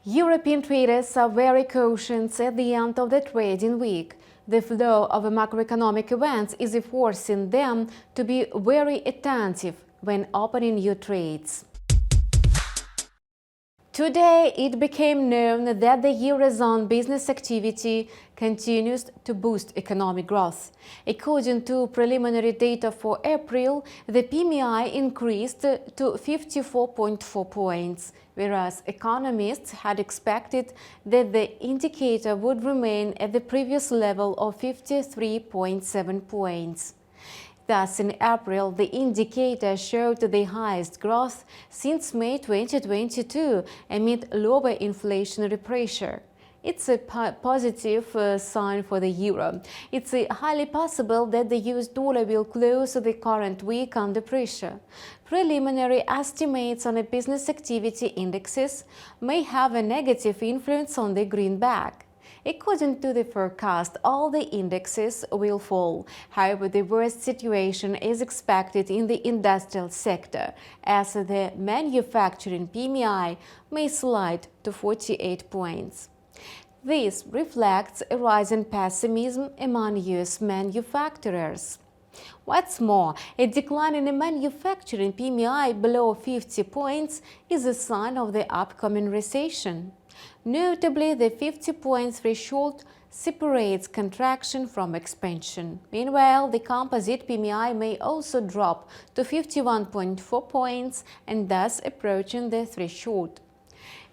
European traders are very cautious at the end of the trading week. The flow of macroeconomic events is forcing them to be very attentive when opening new trades. Today, it became known that the eurozone business activity continues to boost economic growth. According to preliminary data for April, the PMI increased to 54.4 points, whereas economists had expected that the indicator would remain at the previous level of 53.7 points. Thus, in April, the indicator showed the highest growth since May 2022 amid lower inflationary pressure. It's a positive sign for the euro. It's highly possible that the US dollar will close the current week under pressure. Preliminary estimates on the business activity indexes may have a negative influence on the greenback. According to the forecast, all the indexes will fall. However, the worst situation is expected in the industrial sector, as the manufacturing PMI may slide to 48 points. This reflects a rise in pessimism among US manufacturers. What's more, a decline in the manufacturing PMI below 50 points is a sign of the upcoming recession. Notably, the 50-point threshold separates contraction from expansion. Meanwhile, the composite PMI may also drop to 51.4 points and thus approaching the threshold.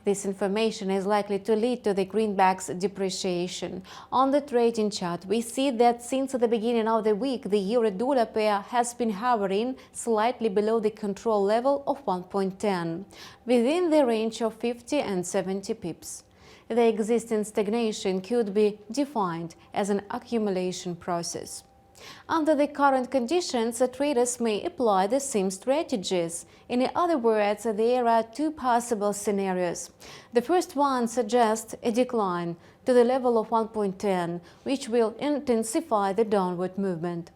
This information is likely to lead to the greenback's depreciation. On the trading chart, we see that since the beginning of the week, the euro-dollar pair has been hovering slightly below the control level of 1.10, within the range of 50 and 70 pips. The existing stagnation could be defined as an accumulation process. Under the current conditions, traders may apply the same strategies. In other words, there are two possible scenarios. The first one suggests a decline to the level of 1.10, which will intensify the downward movement.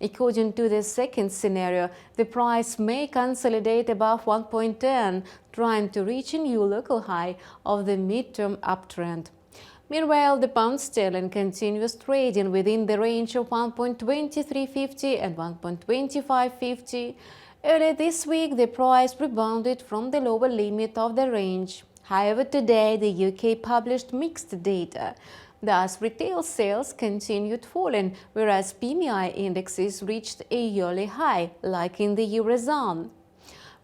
According to the second scenario, the price may consolidate above 1.10, trying to reach a new local high of the midterm uptrend. Meanwhile, the pound sterling continues trading within the range of 1.2350 and 1.2550. Earlier this week, the price rebounded from the lower limit of the range. However, today the UK published mixed data. Thus, retail sales continued falling, whereas PMI indexes reached a yearly high, like in the eurozone.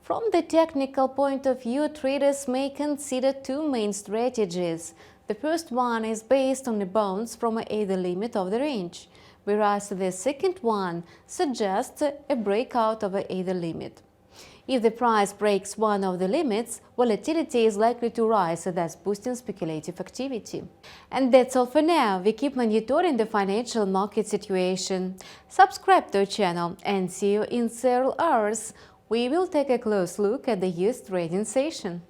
From the technical point of view, traders may consider two main strategies. The first one is based on a bounce from either limit of the range, whereas the second one suggests a breakout of either limit. If the price breaks one of the limits, volatility is likely to rise, thus boosting speculative activity. And that's all for now. We keep monitoring the financial market situation. Subscribe to our channel and see you in several hours. We will take a close look at the US trading session.